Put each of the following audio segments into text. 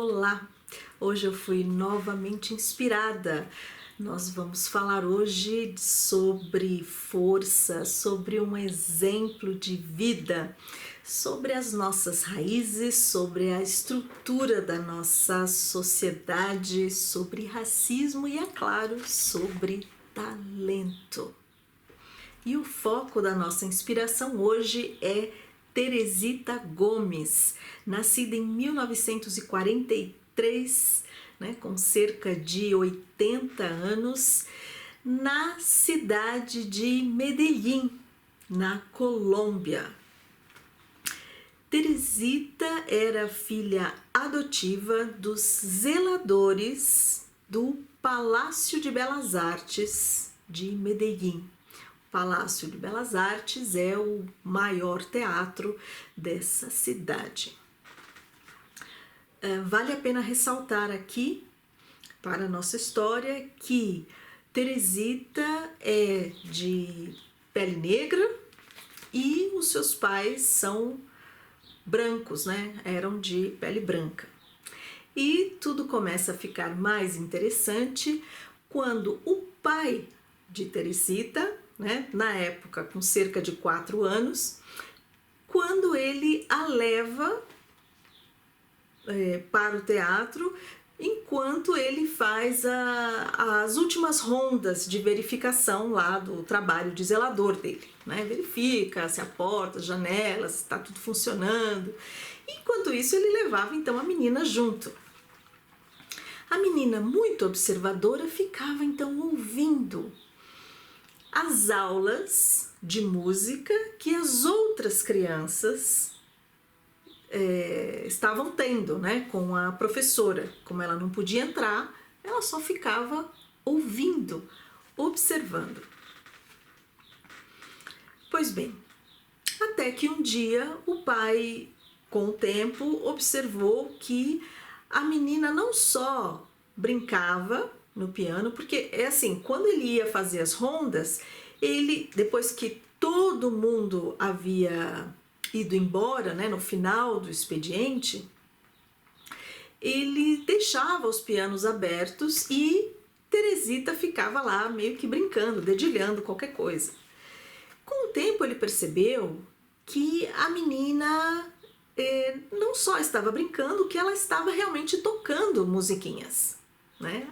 Olá! Hoje eu fui novamente inspirada. Nós vamos falar hoje sobre força, sobre um exemplo de vida, sobre as nossas raízes, sobre a estrutura da nossa sociedade, sobre racismo e, é claro, sobre talento. E o foco da nossa inspiração hoje é Teresita Gomes, nascida em 1943, com cerca de 80 anos, na cidade de Medellín, na Colômbia. Teresita era filha adotiva dos zeladores do Palácio de Belas Artes de Medellín. Palácio de Belas Artes é o maior teatro dessa cidade. Vale a pena ressaltar aqui, para a nossa história, que Teresita é de pele negra e os seus pais são brancos, eram de pele branca. E tudo começa a ficar mais interessante quando o pai de Teresita, na época com cerca de 4 anos, quando ele a leva para o teatro, enquanto ele faz as últimas rondas de verificação lá do trabalho de zelador dele. Verifica se a porta, as janelas, está tudo funcionando. Enquanto isso, ele levava então a menina junto. A menina, muito observadora, ficava então ouvindo as aulas de música que as outras crianças estavam tendo, com a professora. Como ela não podia entrar, ela só ficava ouvindo, observando. Pois bem, até que um dia o pai, com o tempo, observou que a menina não só brincava no piano, porque é assim, quando ele ia fazer as rondas, ele, depois que todo mundo havia ido embora, no final do expediente, ele deixava os pianos abertos e Teresita ficava lá meio que brincando, dedilhando qualquer coisa. Com o tempo ele percebeu que a menina não só estava brincando, que ela estava realmente tocando musiquinhas,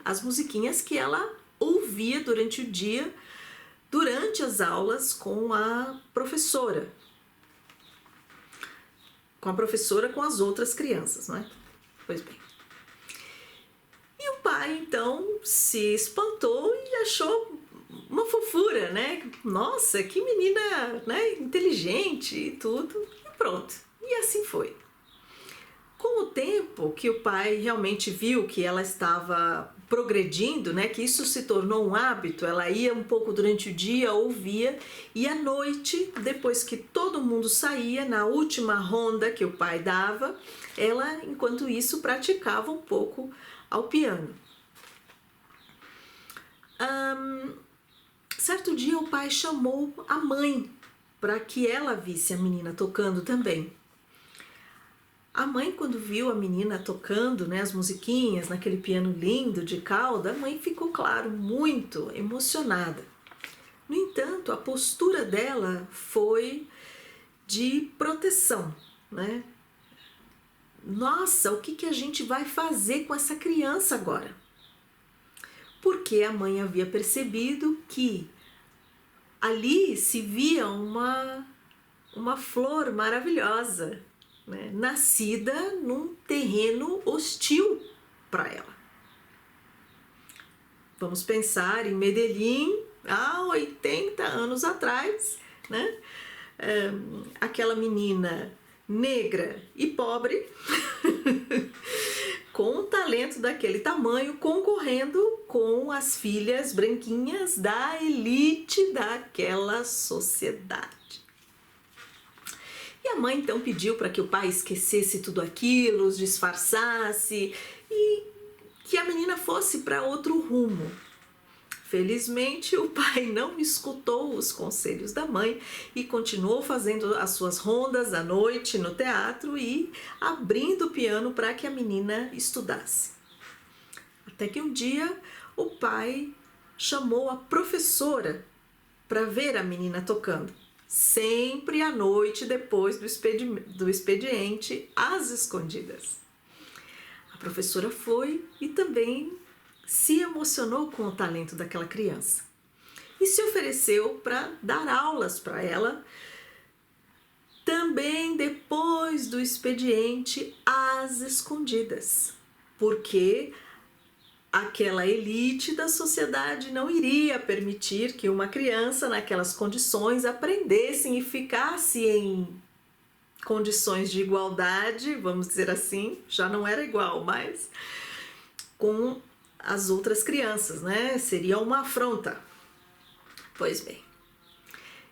as musiquinhas que ela ouvia durante o dia, durante as aulas com a professora. Com as outras crianças, Pois bem. E o pai, então, se espantou e achou uma fofura, Nossa, que menina, inteligente e tudo. E pronto. E assim foi. Com o tempo que o pai realmente viu que ela estava progredindo, que isso se tornou um hábito, ela ia um pouco durante o dia, ouvia, e à noite, depois que todo mundo saía, na última ronda que o pai dava, ela, enquanto isso, praticava um pouco ao piano. Certo dia o pai chamou a mãe para que ela visse a menina tocando também. A mãe, quando viu a menina tocando as musiquinhas naquele piano lindo de cauda, a mãe ficou, claro, muito emocionada. No entanto, a postura dela foi de proteção, Nossa, o que a gente vai fazer com essa criança agora? Porque a mãe havia percebido que ali se via uma flor maravilhosa, nascida num terreno hostil para ela. Vamos pensar em Medellín, há 80 anos atrás, aquela menina negra e pobre, com um talento daquele tamanho, concorrendo com as filhas branquinhas da elite daquela sociedade. E a mãe então pediu para que o pai esquecesse tudo aquilo, os disfarçasse e que a menina fosse para outro rumo. Felizmente, o pai não escutou os conselhos da mãe e continuou fazendo as suas rondas à noite no teatro e abrindo o piano para que a menina estudasse. Até que um dia o pai chamou a professora para ver a menina tocando, sempre à noite depois do expediente, às escondidas. A professora foi e também se emocionou com o talento daquela criança e se ofereceu para dar aulas para ela também depois do expediente, às escondidas, porque aquela elite da sociedade não iria permitir que uma criança naquelas condições aprendesse e ficasse em condições de igualdade, vamos dizer assim, já não era igual, mas com as outras crianças, né? Seria uma afronta. Pois bem.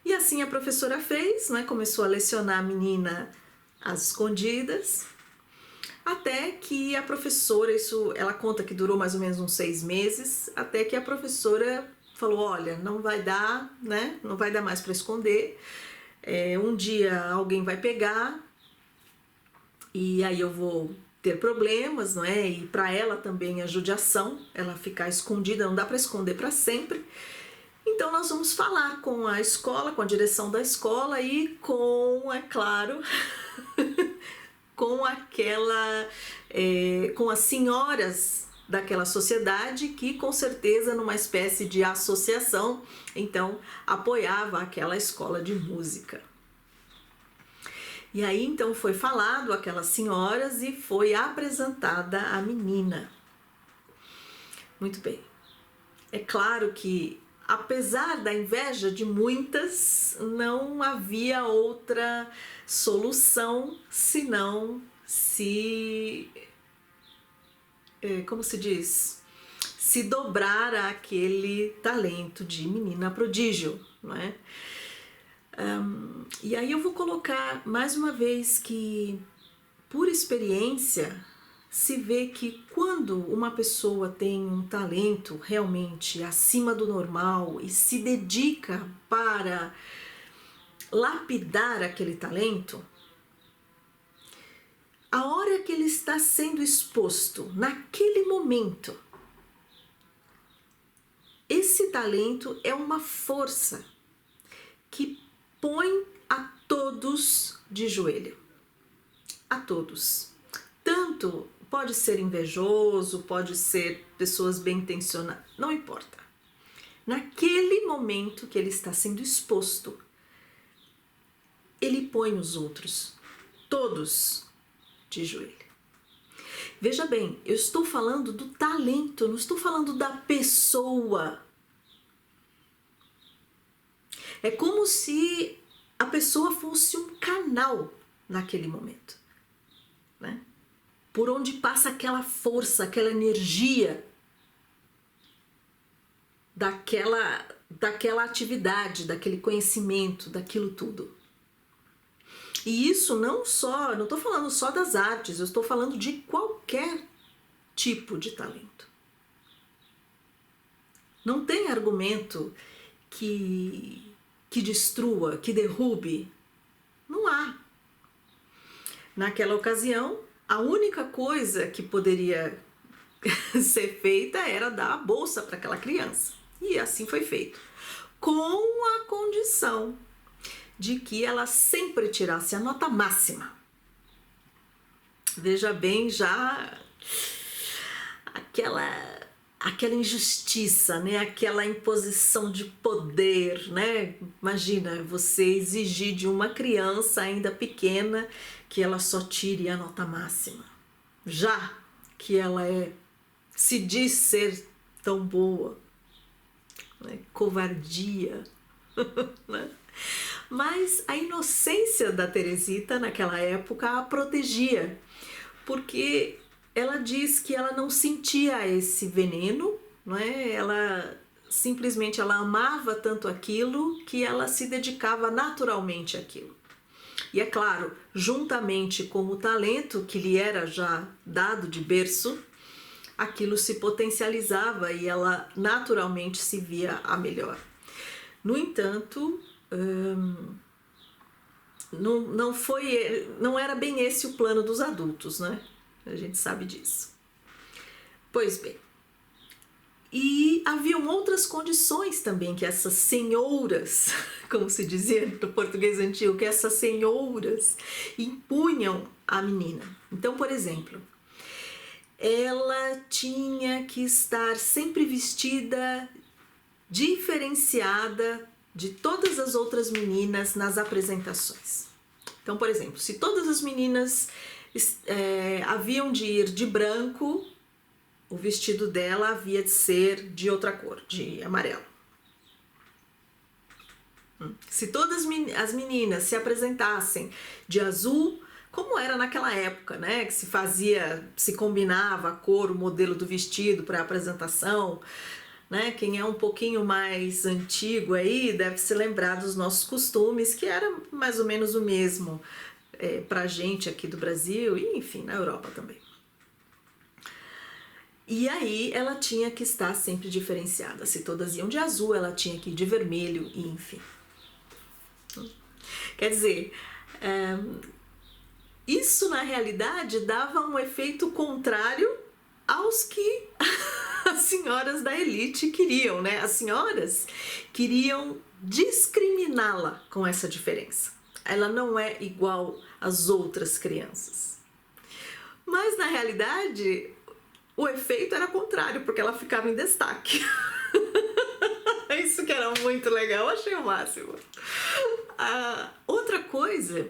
E assim a professora fez, né? Começou a lecionar a menina às escondidas, até que a professora, isso ela conta que durou mais ou menos uns 6 meses, até que a professora falou, olha, não vai dar, né? Não vai dar mais para esconder. Um dia alguém vai pegar e aí eu vou ter problemas, não é? E para ela também a judiação, ela ficar escondida, não dá para esconder para sempre. Então nós vamos falar com a escola, com a direção da escola e com, é claro, com as senhoras daquela sociedade que com certeza numa espécie de associação, então apoiava aquela escola de música. E aí então foi falado aquelas senhoras e foi apresentada a menina. Muito bem. É claro que apesar da inveja de muitas, não havia outra solução senão como se diz? Se dobrar aquele talento de menina prodígio, não é? E aí eu vou colocar mais uma vez que, por experiência, se vê que quando uma pessoa tem um talento realmente acima do normal e se dedica para lapidar aquele talento, a hora que ele está sendo exposto, naquele momento, esse talento é uma força que põe a todos de joelho. A todos. Tanto pode ser invejoso, pode ser pessoas bem intencionadas, não importa. Naquele momento que ele está sendo exposto, ele põe os outros, todos, de joelho. Veja bem, eu estou falando do talento, não estou falando da pessoa. É como se a pessoa fosse um canal naquele momento, né? Por onde passa aquela força, aquela energia daquela atividade, daquele conhecimento, daquilo tudo. E isso não estou falando só das artes, eu estou falando de qualquer tipo de talento. Não tem argumento que destrua, que derrube. Não há. Naquela ocasião, a única coisa que poderia ser feita era dar a bolsa para aquela criança. E assim foi feito. Com a condição de que ela sempre tirasse a nota máxima. Veja bem, já aquela injustiça, né? Aquela imposição de poder, né? Imagina você exigir de uma criança ainda pequena que ela só tire a nota máxima, já que ela se diz ser tão boa, né? Covardia, né? Mas a inocência da Teresita naquela época a protegia, porque ela diz que ela não sentia esse veneno, não é? Ela simplesmente amava tanto aquilo que ela se dedicava naturalmente àquilo. E é claro, juntamente com o talento que lhe era já dado de berço, aquilo se potencializava e ela naturalmente se via a melhor. No entanto, não era bem esse o plano dos adultos, né? A gente sabe disso. Pois bem, e haviam outras condições também que essas senhoras, como se dizia no português antigo, que essas senhoras impunham à menina. Então, por exemplo, ela tinha que estar sempre vestida diferenciada de todas as outras meninas nas apresentações. Então, por exemplo, se todas as meninas haviam de ir de branco, o vestido dela havia de ser de outra cor, de amarelo. Se todas as meninas se apresentassem de azul, como era naquela época, né, que se combinava a cor, o modelo do vestido para a apresentação, né? Quem é um pouquinho mais antigo aí deve se lembrar dos nossos costumes, que era mais ou menos o mesmo pra gente aqui do Brasil e, enfim, na Europa também. E aí ela tinha que estar sempre diferenciada. Se todas iam de azul, ela tinha que ir de vermelho e enfim. Quer dizer, isso na realidade dava um efeito contrário aos que as senhoras da elite queriam, né? As senhoras queriam discriminá-la com essa diferença. Ela não é igual às outras crianças. Mas na realidade, o efeito era contrário, porque ela ficava em destaque. Isso que era muito legal, achei o máximo. Outra coisa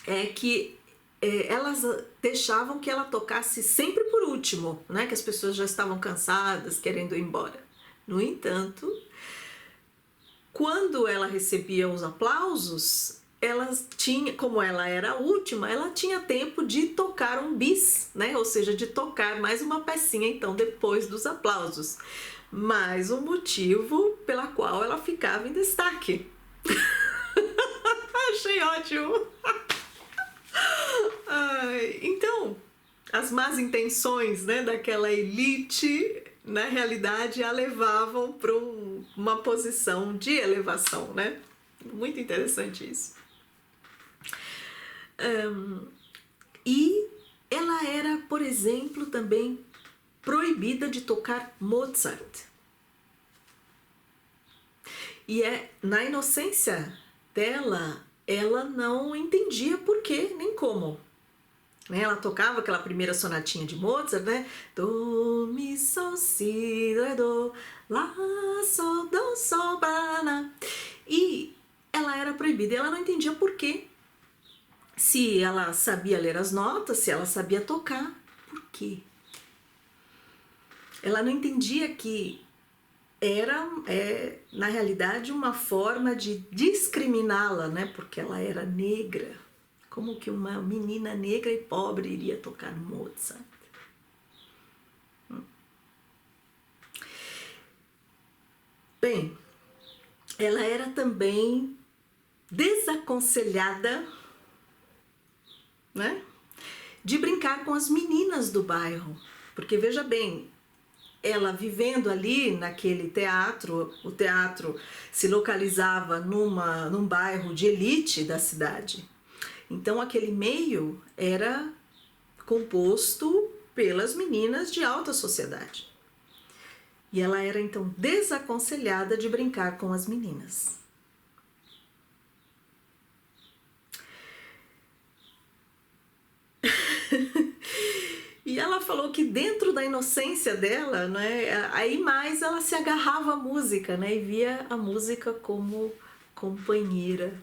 é que elas deixavam que ela tocasse sempre por último, né? Que as pessoas já estavam cansadas, querendo ir embora. No entanto, quando ela recebia os aplausos, como ela era a última, ela tinha tempo de tocar um bis, né? Ou seja, de tocar mais uma pecinha, então, depois dos aplausos. Mais um motivo pela qual ela ficava em destaque. Achei ótimo! Então, as más intenções, né, daquela elite, na realidade, a levavam para uma posição de elevação, né? Muito interessante isso. E ela era, por exemplo, também proibida de tocar Mozart. E na inocência dela, ela não entendia por quê nem como. Ela tocava aquela primeira sonatinha de Mozart, né? Do, mi, sol, si, do, do, lá, sol, do, sol, lá. E ela era proibida, e ela não entendia por quê. Se ela sabia ler as notas, se ela sabia tocar, por quê? Ela não entendia que era, na realidade, uma forma de discriminá-la, né? Porque ela era negra. Como que uma menina negra e pobre iria tocar Mozart? Bem, ela era também desaconselhada, né, de brincar com as meninas do bairro. Porque, veja bem, ela vivendo ali naquele teatro, o teatro se localizava num bairro de elite da cidade. Então, aquele meio era composto pelas meninas de alta sociedade. E ela era, então, desaconselhada de brincar com as meninas. E ela falou que dentro da inocência dela, né, aí mais ela se agarrava à música, né, e via a música como companheira.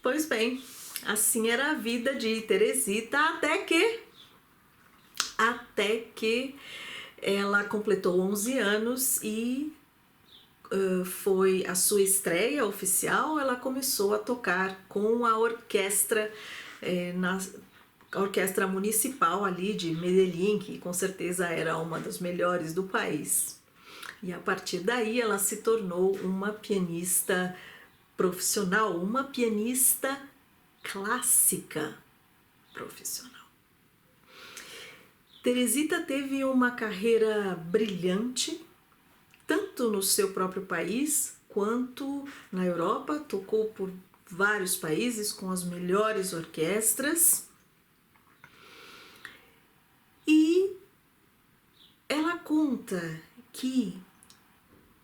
Pois bem, assim era a vida de Teresita até que ela completou 11 anos e foi a sua estreia oficial. Ela começou a tocar com a orquestra a orquestra municipal ali de Medellín, que com certeza era uma das melhores do país. E a partir daí ela se tornou uma pianista profissional, uma pianista clássica profissional. Teresita teve uma carreira brilhante, tanto no seu próprio país quanto na Europa, tocou por vários países com as melhores orquestras e ela conta que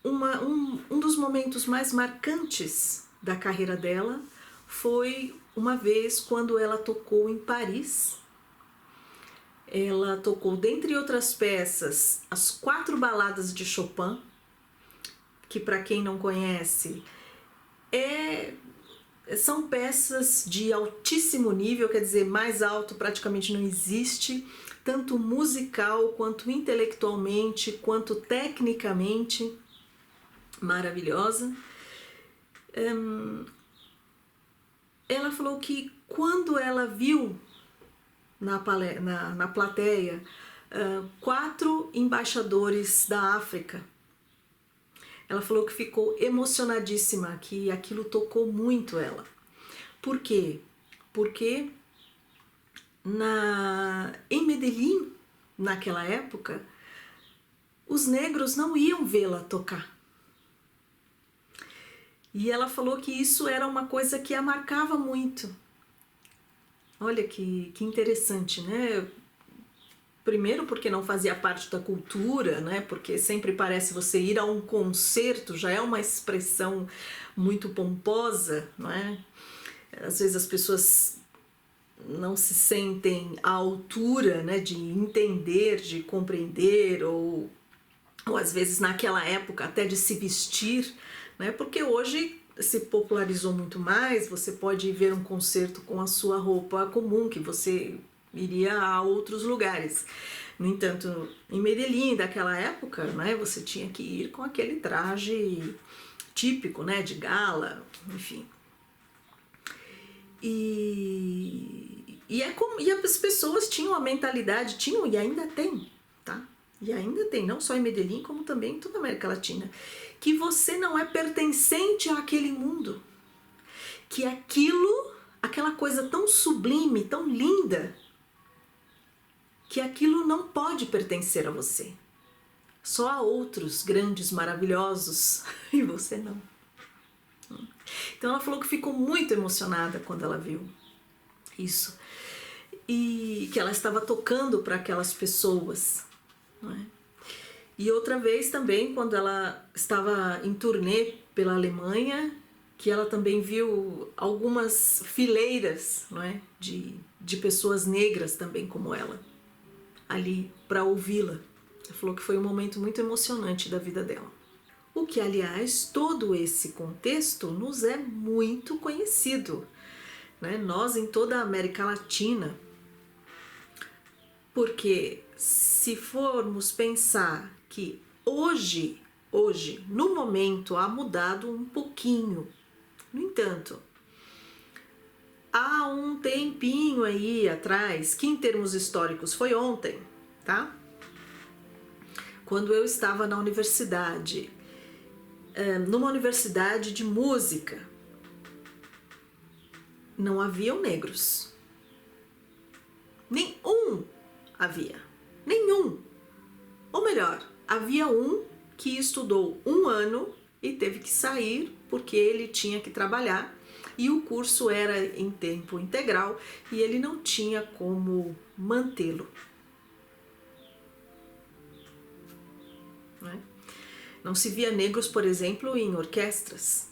um dos momentos mais marcantes da carreira dela foi uma vez quando ela tocou em Paris. Ela tocou, dentre outras peças, as 4 baladas de Chopin, que para quem não conhece, são peças de altíssimo nível, quer dizer, mais alto praticamente não existe, tanto musical, quanto intelectualmente, quanto tecnicamente, maravilhosa. Ela falou que quando ela viu na plateia 4 embaixadores da África, ela falou que ficou emocionadíssima, que aquilo tocou muito ela. Por quê? Porque em Medellín, naquela época, os negros não iam vê-la tocar. E ela falou que isso era uma coisa que a marcava muito. Olha que interessante, né? Primeiro porque não fazia parte da cultura, né? Porque sempre parece você ir a um concerto, já é uma expressão muito pomposa, não é? Às vezes as pessoas não se sentem à altura, né, de entender, de compreender, ou às vezes naquela época até de se vestir, né? Porque hoje se popularizou muito mais, você pode ir ver um concerto com a sua roupa comum, que você iria a outros lugares. No entanto, em Medellín, daquela época, né, você tinha que ir com aquele traje típico, né, de gala, enfim. E as pessoas tinham a mentalidade, tinham e ainda tem, tá? E ainda tem, não só em Medellín, como também em toda a América Latina, que você não é pertencente àquele mundo, que aquela coisa tão sublime, tão linda, que aquilo não pode pertencer a você. Só a outros grandes, maravilhosos, e você não. Então ela falou que ficou muito emocionada quando ela viu isso. E que ela estava tocando para aquelas pessoas, não é? E outra vez também, quando ela estava em turnê pela Alemanha, que ela também viu algumas fileiras, não é? de pessoas negras também como ela, ali para ouvi-la. Ela falou que foi um momento muito emocionante da vida dela. O que, aliás, todo esse contexto nos é muito conhecido, né? Nós em toda a América Latina, porque se formos pensar que hoje, no momento, há mudado um pouquinho. No entanto, há um tempinho aí atrás, que em termos históricos foi ontem, tá? Quando eu estava na universidade, numa universidade de música, não haviam negros. Nenhum havia. Nenhum. Ou melhor, havia um que estudou 1 ano e teve que sair porque ele tinha que trabalhar e o curso era em tempo integral e ele não tinha como mantê-lo. Não se via negros, por exemplo, em orquestras.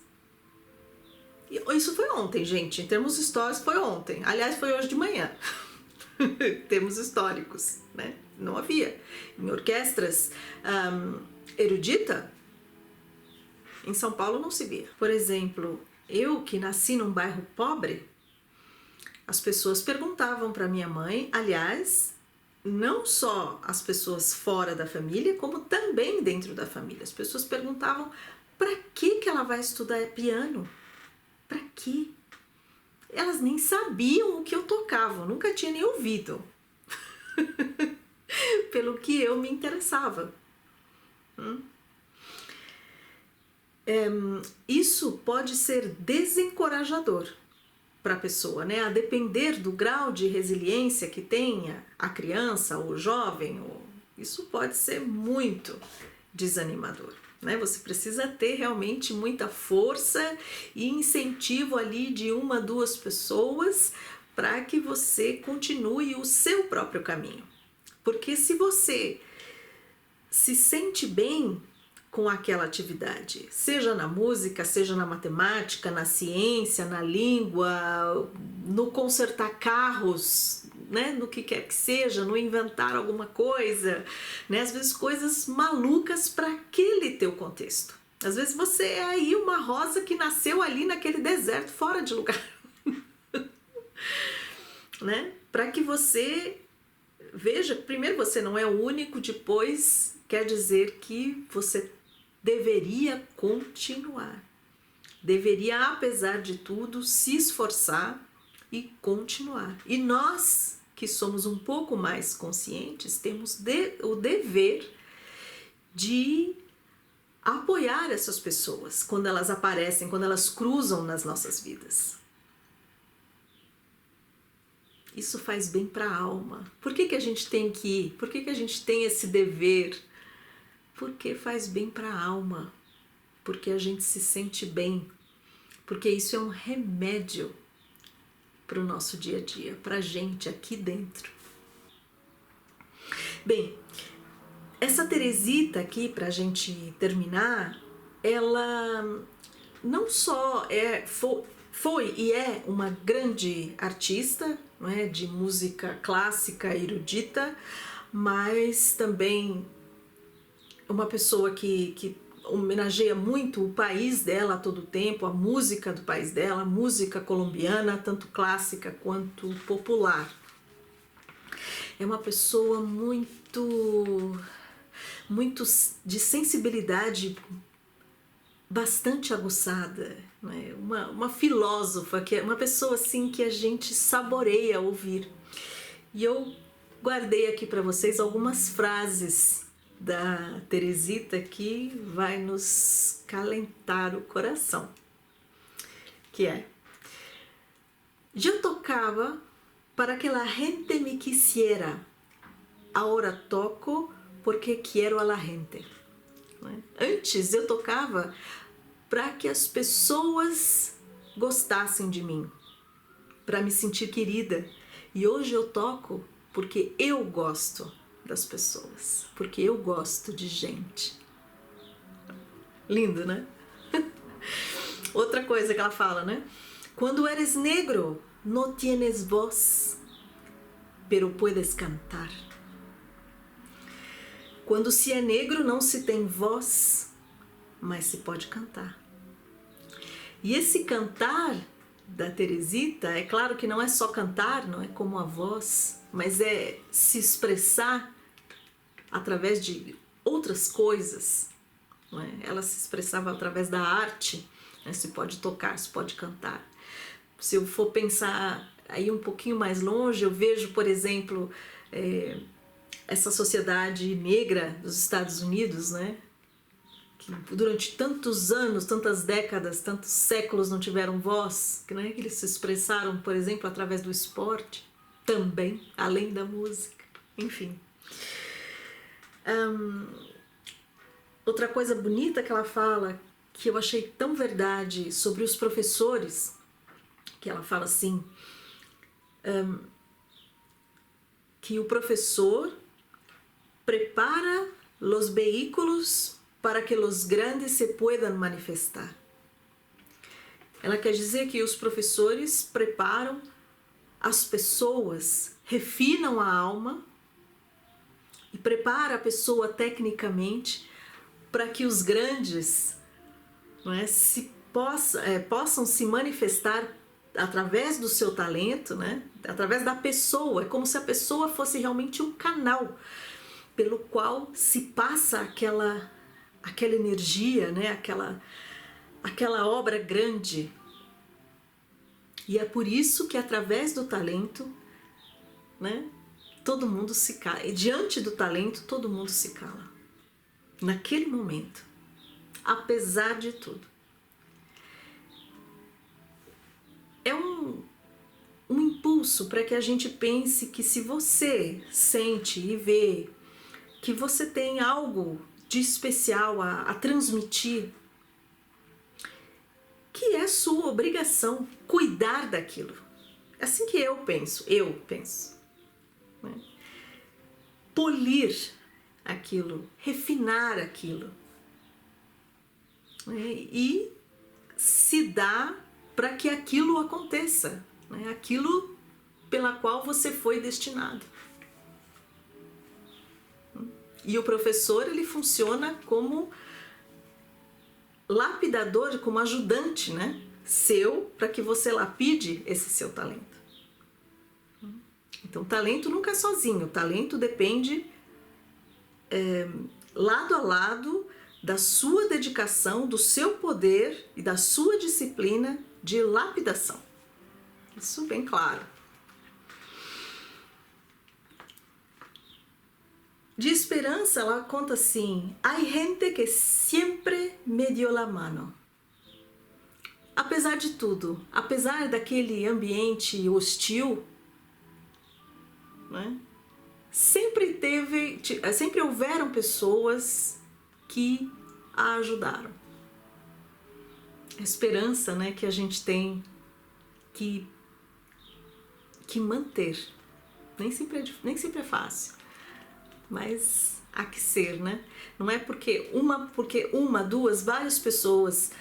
Isso foi ontem, gente. Em termos históricos, foi ontem. Aliás, foi hoje de manhã. Termos históricos, né? Não havia. Em orquestras erudita, em São Paulo não se via. Por exemplo, eu que nasci num bairro pobre, as pessoas perguntavam para minha mãe, aliás, não só as pessoas fora da família, como também dentro da família. As pessoas perguntavam para que ela vai estudar piano? Para quê? Elas nem sabiam o que eu tocava, eu nunca tinha nem ouvido. Pelo que eu me interessava. Isso pode ser desencorajador, para a pessoa, né? A depender do grau de resiliência que tenha a criança ou o jovem, isso pode ser muito desanimador, né? Você precisa ter realmente muita força e incentivo ali de 1, 2 pessoas para que você continue o seu próprio caminho. Porque se você se sente bem com aquela atividade, seja na música, seja na matemática, na ciência, na língua, no consertar carros, né, no que quer que seja, no inventar alguma coisa, né, às vezes coisas malucas para aquele teu contexto. Às vezes você é aí uma rosa que nasceu ali naquele deserto, fora de lugar, né, para que você veja, primeiro você não é o único, depois quer dizer que você deveria continuar. Deveria, apesar de tudo, se esforçar e continuar. E nós, que somos um pouco mais conscientes, temos o dever de apoiar essas pessoas quando elas aparecem, quando elas cruzam nas nossas vidas. Isso faz bem para a alma. Por que a gente tem que ir? Por que a gente tem esse dever? Porque faz bem para a alma, porque a gente se sente bem, porque isso é um remédio para o nosso dia a dia, para a gente aqui dentro. Bem, essa Teresita aqui, para a gente terminar, ela não só foi e é uma grande artista, não é, de música clássica erudita, mas também uma pessoa que homenageia muito o país dela a todo tempo, a música do país dela, a música colombiana, tanto clássica quanto popular. É uma pessoa muito de sensibilidade bastante aguçada, né? Uma filósofa, uma pessoa assim que a gente saboreia ouvir. E eu guardei aqui para vocês algumas frases da Teresita que vai nos calentar o coração, que é: eu tocava para que la gente me quisiera, ahora toco porque quiero a la gente. Antes eu tocava para que as pessoas gostassem de mim, para me sentir querida, e hoje eu toco porque eu gosto das pessoas, porque eu gosto de gente. Lindo, né? Outra coisa que ela fala, né? Quando eres negro, no tienes voz, pero puedes cantar. Quando se é negro, não se tem voz, mas se pode cantar. E esse cantar da Teresita, é claro que não é só cantar, não é como a voz, mas é se expressar através de outras coisas. Não é? Ela se expressava através da arte, né? Se pode tocar, se pode cantar. Se eu for pensar aí um pouquinho mais longe, eu vejo, por exemplo, essa sociedade negra dos Estados Unidos, né? Que durante tantos anos, tantas décadas, tantos séculos não tiveram voz, né? Que eles se expressaram, por exemplo, através do esporte, também, além da música, enfim. Outra coisa bonita que ela fala, que eu achei tão verdade, sobre os professores, que ela fala assim, que o professor prepara los vehículos para que los grandes se puedan manifestar. Ela quer dizer que os professores preparam as pessoas, refinam a alma e prepara a pessoa tecnicamente para que os grandes, não é, possam se manifestar através do seu talento, né? Através da pessoa. É como se a pessoa fosse realmente um canal pelo qual se passa aquela energia, né? aquela obra grande. E é por isso que através do talento, né, todo mundo se cala. E diante do talento, todo mundo se cala. Naquele momento, apesar de tudo. impulso para que a gente pense que se você sente e vê que você tem algo de especial a transmitir, que é sua obrigação cuidar daquilo. É assim que eu penso. Né? Polir aquilo, refinar aquilo, né? E se dar para que aquilo aconteça, né? Aquilo pela qual você foi destinado. E o professor, ele funciona como lapidador, como ajudante, né? Seu, para que você lapide esse seu talento. Então, talento nunca é sozinho. Talento depende lado a lado da sua dedicação, do seu poder e da sua disciplina de lapidação. Isso bem claro. De Esperança, ela conta assim: hay gente que siempre me dio la mano. Apesar de tudo, apesar daquele ambiente hostil, né, sempre houveram pessoas que a ajudaram. A esperança, né, que a gente tem que manter. Nem sempre é fácil. Mas há que ser, né? Não é porque uma, duas, várias pessoas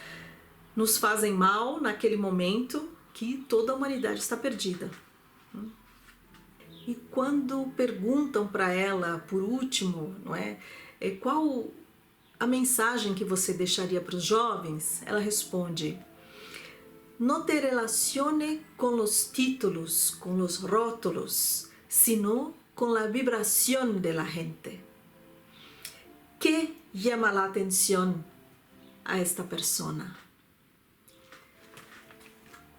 nos fazem mal naquele momento que toda a humanidade está perdida. E quando perguntam para ela, por último, não é, qual a mensagem que você deixaria para os jovens, ela responde: no te relacione con los títulos, con los rótulos, sino con la vibración de la gente. ¿Qué llama la atención a esta persona?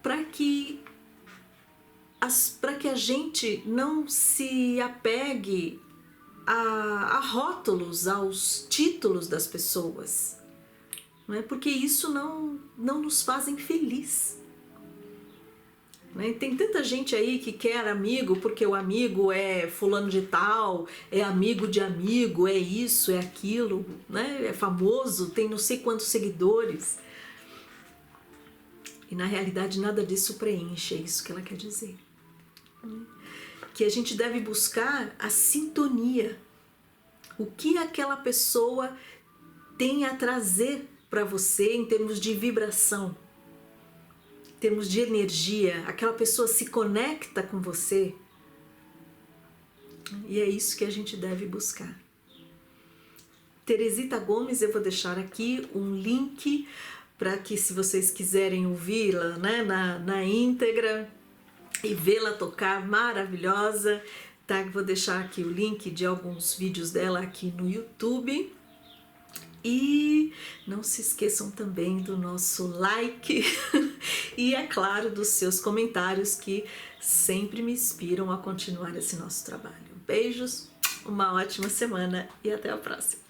Para que a gente não se apegue a rótulos, aos títulos das pessoas, não é? Porque isso não nos fazem feliz. Né? Tem tanta gente aí que quer amigo porque o amigo é fulano de tal, é amigo de amigo, é isso, é aquilo, né? É famoso, tem não sei quantos seguidores. E na realidade nada disso preenche, é isso que ela quer dizer. Que a gente deve buscar a sintonia. O que aquela pessoa tem a trazer para você em termos de vibração, em termos de energia. Aquela pessoa se conecta com você. E é isso que a gente deve buscar. Teresita Gomes, eu vou deixar aqui um link para que, se vocês quiserem ouvi-la, né, na íntegra e vê-la tocar, maravilhosa, tá? Vou deixar aqui o link de alguns vídeos dela aqui no YouTube. E não se esqueçam também do nosso like e, é claro, dos seus comentários, que sempre me inspiram a continuar esse nosso trabalho. Beijos, uma ótima semana e até a próxima!